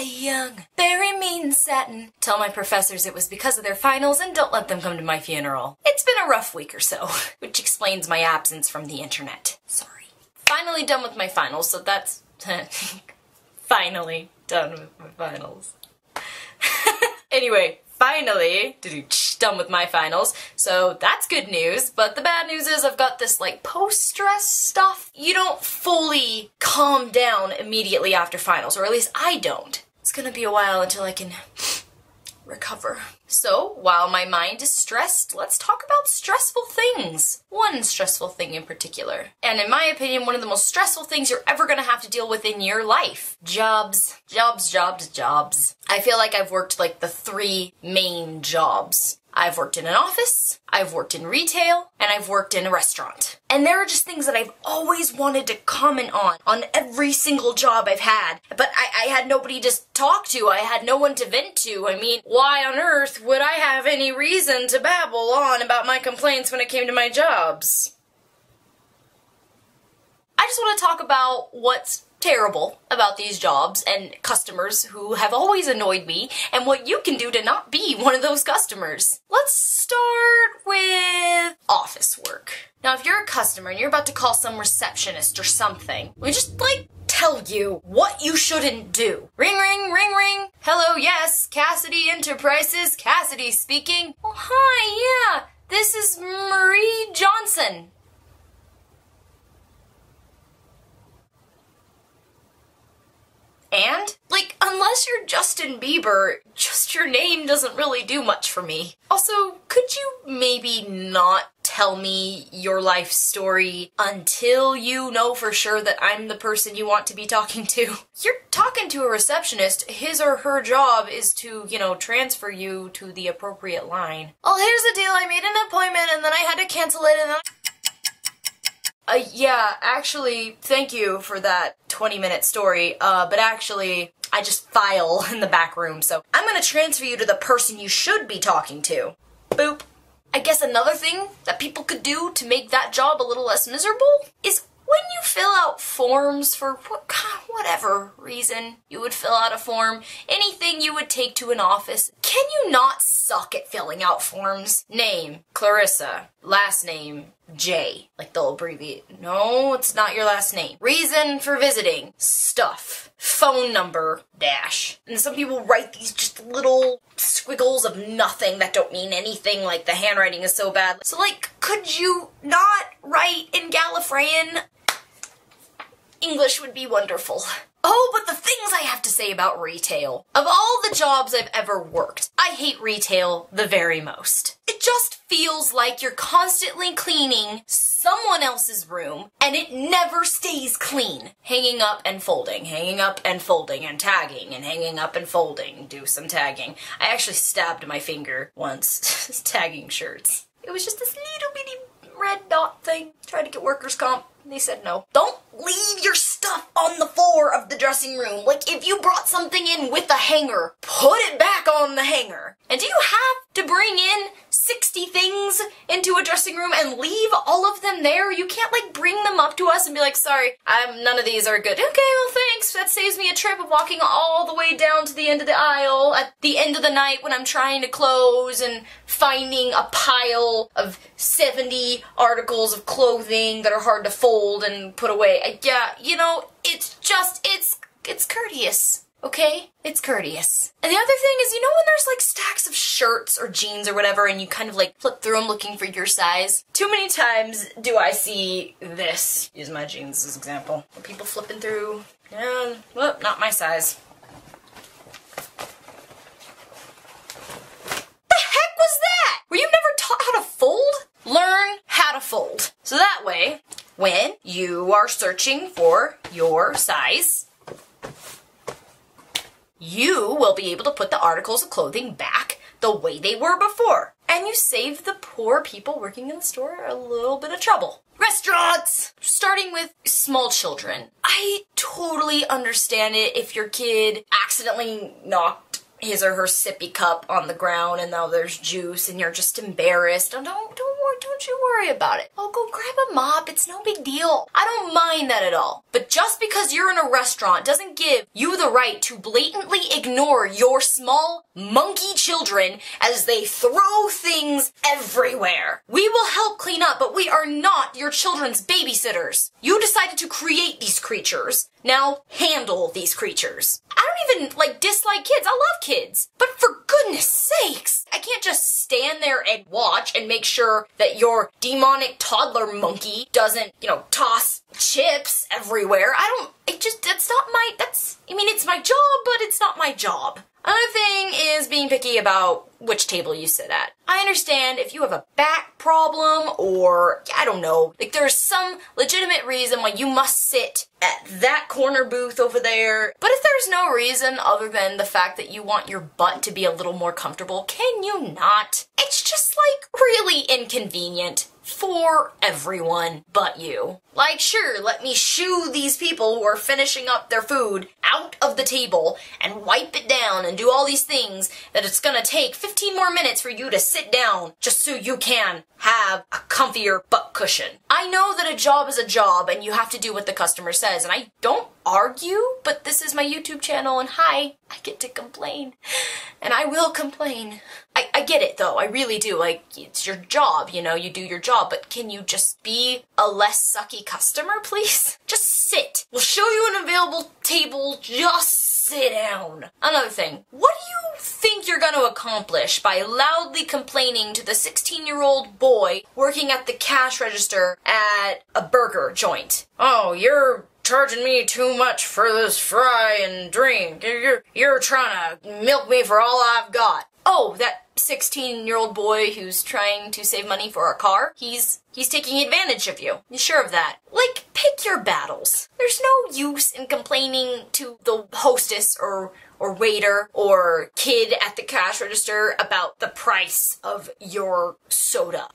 young, very mean satin. Tell my professors it was because of their finals and don't let them come to my funeral. It's been a rough week or so, which explains my absence from the internet. Sorry. Finally done with my finals, so that's... finally done with my finals. Anyway, finally done with my finals, so that's good news, but the bad news is I've got this like post-stress stuff. You don't fully calm down immediately after finals, or at least I don't. It's gonna be a while until I can recover. So, while my mind is stressed, let's talk about stressful things. One stressful thing in particular. And in my opinion, one of the most stressful things you're ever gonna have to deal with in your life. Jobs. Jobs, jobs, jobs. I feel like I've worked like the 3 main jobs. I've worked in an office, I've worked in retail, and I've worked in a restaurant. And there are just things that I've always wanted to comment on every single job I've had. But I had nobody to talk to, I had no one to vent to. I mean, why on earth would I have any reason to babble on about my complaints when it came to my jobs? I just want to talk about what's terrible about these jobs and customers who have always annoyed me and what you can do to not be one of those customers. Let's start with office work. Now, if you're a customer and you're about to call some receptionist or something, we just like tell you what you shouldn't do. Ring, ring, ring, ring. Hello, yes, Cassidy Enterprises, Cassidy speaking. Oh, hi, yeah, this is Marie Johnson. And, like, unless you're Justin Bieber, just your name doesn't really do much for me. Also, could you maybe not tell me your life story until you know for sure that I'm the person you want to be talking to? You're talking to a receptionist. His or her job is to, you know, transfer you to the appropriate line. Oh, here's the deal. I made an appointment and then I had to cancel it and then yeah, actually, thank you for that 20-minute story, but actually, I just file in the back room, so I'm gonna transfer you to the person you should be talking to. Boop. I guess another thing that people could do to make that job a little less miserable is when you fill out forms for whatever reason you would fill out a form, anything you would take to an office, can you not suck at filling out forms? Name, Clarissa. Last name, J. Like they'll abbreviate. No, it's not your last name. Reason for visiting, stuff. Phone number, dash. And some people write these just little squiggles of nothing that don't mean anything, like the handwriting is so bad. So like, could you not write in Gallifreyan? English would be wonderful. Oh, but the things I have to say about retail. Of all the jobs I've ever worked, I hate retail the very most. It just feels like you're constantly cleaning someone else's room, and it never stays clean. Hanging up and folding, hanging up and folding, and tagging, and hanging up and folding. Do some tagging. I actually stabbed my finger once tagging shirts. It was just this little bitty red dot thing. Tried to get workers' comp. They said no. Don't leave your stuff on the floor of the dressing room. Like, if you brought something in with a hanger, put it back on the hanger. And do you have to bring in 60 things into a dressing room and leave all of them there? You can't, like, bring them up to us and be like, sorry, none of these are good. Okay, well, thanks. That saves me a trip of walking all the way down to the end of the aisle at the end of the night when I'm trying to close and finding a pile of 70 articles of clothing that are hard to fold and put away. Yeah, you know, it's just, it's courteous. Okay? It's courteous. And the other thing is, you know when there's like stacks of shirts or jeans or whatever and you kind of like flip through them looking for your size? Too many times do I see this. Use my jeans as an example. People flipping through. Yeah, well, not my size. The heck was that? Were you never taught how to fold? Learn how to fold. So that way, when you are searching for your size, you will be able to put the articles of clothing back the way they were before. And you save the poor people working in the store a little bit of trouble. Restaurants! Starting with small children. I totally understand it if your kid accidentally knocked his or her sippy cup on the ground and now there's juice and you're just embarrassed. Don't don't you worry about it. I'll go grab a mop, it's no big deal. I don't mind that at all. But just because you're in a restaurant doesn't give you the right to blatantly ignore your small monkey children as they throw things everywhere. We will help clean up, but we are not your children's babysitters. You decided to create these creatures. Now handle these creatures. I don't even, dislike kids. I love kids. But for goodness sakes, I can't just stand there and watch and make sure that your demonic toddler monkey doesn't, toss chips everywhere. It's my job, but it's not my job. Another thing is being picky about which table you sit at. I understand if you have a back problem or, I don't know, there's some legitimate reason why you must sit at that corner booth over there. But if there's no reason other than the fact that you want your butt to be a little more comfortable, can you not? It's just, really inconvenient for everyone but you. Sure, let me shoo these people who are finishing up their food out of the table and wipe it down and do all these things that it's gonna take 15 more minutes for you to sit down just so you can have a comfier butt cushion. I know that a job is a job and you have to do what the customer says, and I don't argue, but this is my YouTube channel and hi, I get to complain. And I will complain. I get it though, I really do. It's your job, you do your job, but can you just be a less sucky customer, please? Just sit. We'll show you an available table, just sit down. Another thing, what do you think you're gonna accomplish by loudly complaining to the 16-year-old boy working at the cash register at a burger joint? Oh, you're charging me too much for this fry and drink. You're trying to milk me for all I've got. Oh, that 16-year-old boy who's trying to save money for a car, he's taking advantage of you. You sure of that? Pick your battles. There's no use in complaining to the hostess or waiter or kid at the cash register about the price of your soda.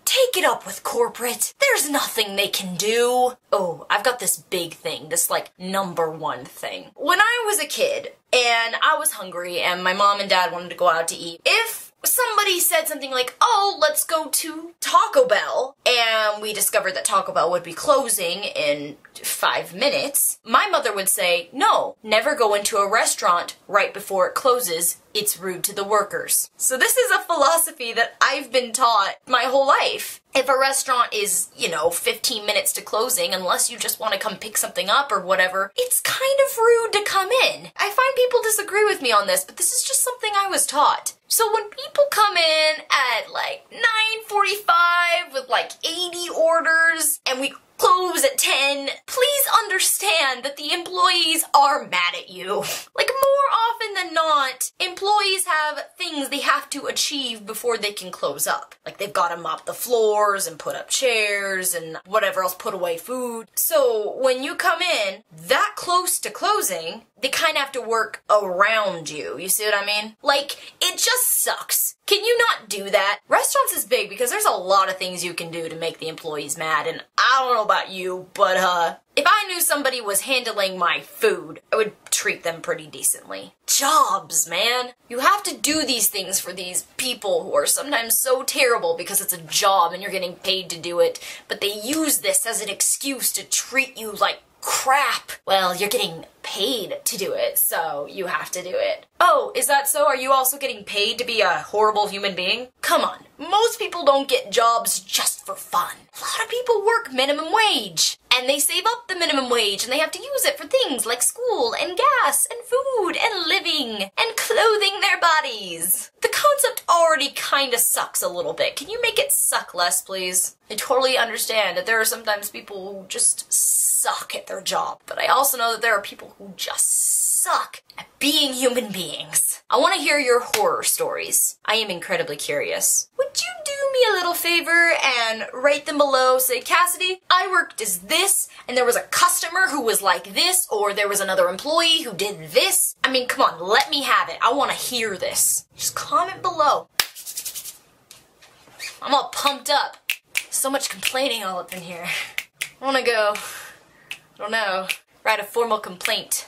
Take it up with corporate. There's nothing they can do. Oh, I've got this big thing, this #1 thing. When I was a kid and I was hungry and my mom and dad wanted to go out to eat, if somebody said something like, oh, let's go to Taco Bell, and we discovered that Taco Bell would be closing in 5 minutes, my mother would say, no, never go into a restaurant right before it closes. It's rude to the workers. So this is a philosophy that I've been taught my whole life. If a restaurant is, 15 minutes to closing, unless you just want to come pick something up or whatever, it's kind of rude to come in. I find people disagree with me on this, but this is just something I was taught. So when people come in at 9:45 with 80 orders and we close at 10, please understand that the employees are mad at you. More often than not, employees have things they have to achieve before they can close up. They've got to mop the floors and put up chairs and whatever else, put away food. So when you come in that close to closing, they kind of have to work around you. You see what I mean? It just sucks. Can you not do that? Restaurants is big because there's a lot of things you can do to make the employees mad, and I don't know about you, but if I knew somebody was handling my food, I would treat them pretty decently. Jobs, man. You have to do these things for these people who are sometimes so terrible because it's a job and you're getting paid to do it, but they use this as an excuse to treat you like crap. Well, you're getting paid to do it, so you have to do it. Oh, is that so? Are you also getting paid to be a horrible human being? Come on. Most people don't get jobs just for fun. A lot of people work minimum wage, and they save up the minimum wage, and they have to use it for things like school, and gas, and food, and living, and clothing their bodies. The concept already kinda sucks a little bit. Can you make it suck less, please? I totally understand that there are sometimes people who just suck at their job, but I also know that there are people who just suck at being human beings. I want to hear your horror stories. I am incredibly curious. Would you do me a little favor and rate them below? Say, Cassidy, I worked as this, and there was a customer who was like this, or there was another employee who did this. I mean, come on, let me have it. I want to hear this. Just comment below. I'm all pumped up. So much complaining all up in here. I want to go, I don't know, write a formal complaint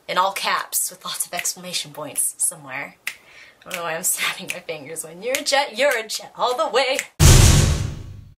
in all caps with lots of exclamation points somewhere. I don't know why I'm snapping my fingers. When you're a jet all the way.